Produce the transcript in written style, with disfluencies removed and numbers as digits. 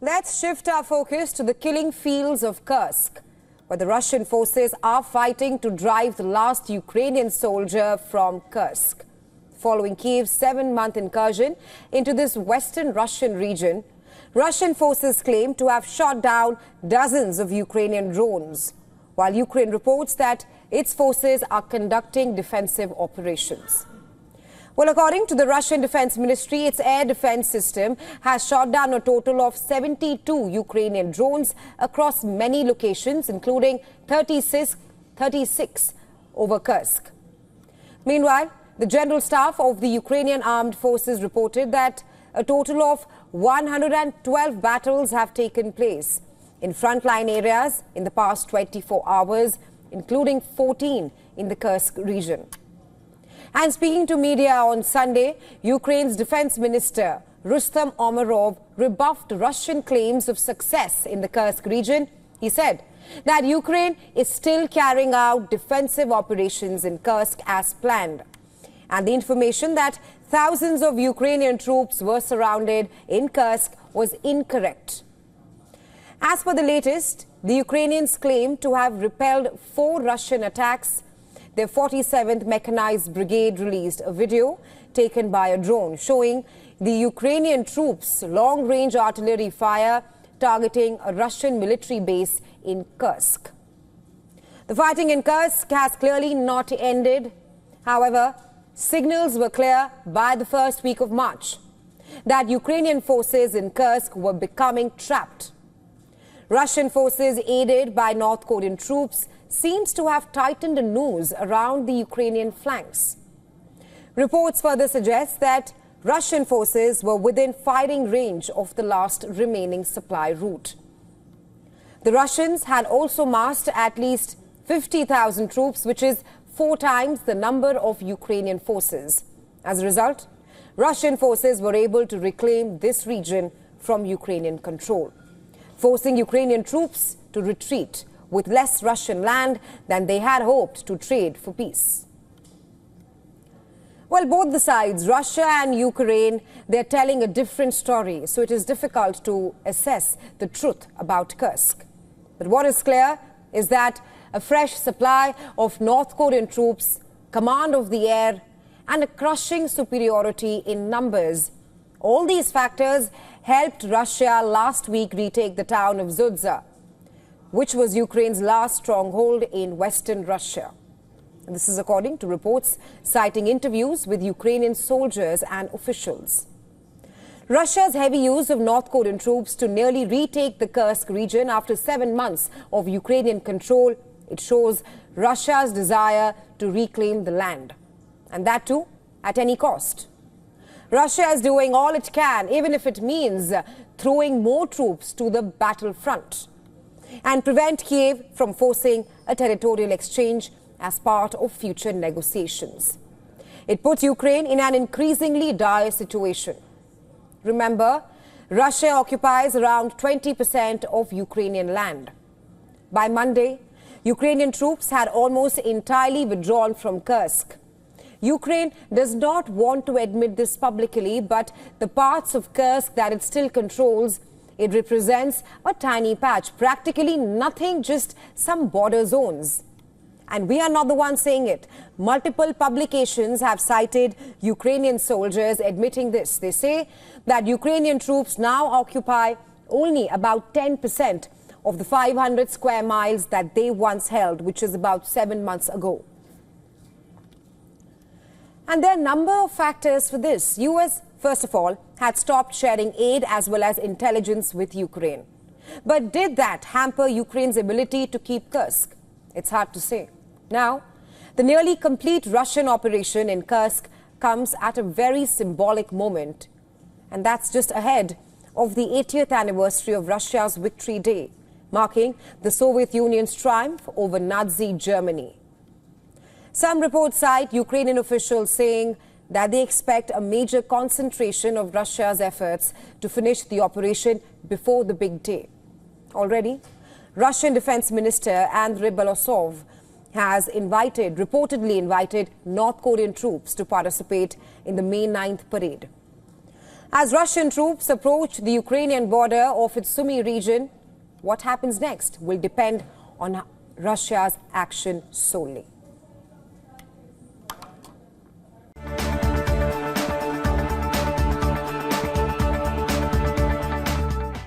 Let's shift our focus to the killing fields of Kursk, where the Russian forces are fighting to drive the last Ukrainian soldier from Kursk. Following Kiev's 7-month incursion into this western Russian region, Russian forces claim to have shot down dozens of Ukrainian drones, while Ukraine reports that its forces are conducting defensive operations. Well, according to the Russian Defense Ministry, its air defense system has shot down a total of 72 Ukrainian drones across many locations, including 36 over Kursk. Meanwhile, the General Staff of the Ukrainian Armed Forces reported that a total of 112 battles have taken place in frontline areas in the past 24 hours, including 14 in the Kursk region. And speaking to media on Sunday, Ukraine's defense minister Rustem Umerov rebuffed Russian claims of success in the Kursk region. He said that Ukraine is still carrying out defensive operations in Kursk as planned, and the information that thousands of Ukrainian troops were surrounded in Kursk was incorrect. As per the latest, the Ukrainians claim to have repelled 4 Russian attacks. Their 47th Mechanized Brigade released a video taken by a drone showing the Ukrainian troops' long-range artillery fire targeting a Russian military base in Kursk. The fighting in Kursk has clearly not ended. However, signals were clear by the first week of March that Ukrainian forces in Kursk were becoming trapped. Russian forces, aided by North Korean troops, seems to have tightened the noose around the Ukrainian flanks. Reports further suggest that Russian forces were within firing range of the last remaining supply route. The Russians had also massed at least 50,000 troops, which is 4 times the number of Ukrainian forces. As a result, Russian forces were able to reclaim this region from Ukrainian control, forcing Ukrainian troops to retreat with less Russian land than they had hoped to trade for peace. Well, both the sides, Russia and Ukraine, they're telling a different story, so it is difficult to assess the truth about Kursk. But what is clear is that a fresh supply of North Korean troops, command of the air, and a crushing superiority in numbers, all these factors helped Russia last week retake the town of Sudzha, which was Ukraine's last stronghold in western Russia. And this is according to reports citing interviews with Ukrainian soldiers and officials. Russia's heavy use of North Korean troops to nearly retake the Kursk region after 7 months of Ukrainian control, it shows Russia's desire to reclaim the land, and that too at any cost. Russia is doing all it can, even if it means throwing more troops to the battlefront, and prevent Kiev from forcing a territorial exchange as part of future negotiations. It puts Ukraine in an increasingly dire situation. Remember, Russia occupies around 20% of Ukrainian land. By Monday, Ukrainian troops had almost entirely withdrawn from Kursk. Ukraine does not want to admit this publicly, but the parts of Kursk that it still controls, it represents a tiny patch, practically nothing, just some border zones. And we are not the ones saying it. Multiple publications have cited Ukrainian soldiers admitting this. They say that Ukrainian troops now occupy only about 10% of the 500 square miles that they once held, which is about 7 months ago. And there are a number of factors for this. US, first of all, had stopped sharing aid as well as intelligence with Ukraine. But did that hamper Ukraine's ability to keep Kursk? It's hard to say. Now, the nearly complete Russian operation in Kursk comes at a very symbolic moment, and that's just ahead of the 80th anniversary of Russia's Victory Day, marking the Soviet Union's triumph over Nazi Germany. Some reports cite Ukrainian officials saying that they expect a major concentration of Russia's efforts to finish the operation before the big day. Already, Russian Defense Minister Andrei Belosov has reportedly invited North Korean troops to participate in the May 9th parade. As Russian troops approach the Ukrainian border of its Sumy region, what happens next will depend on Russia's action solely.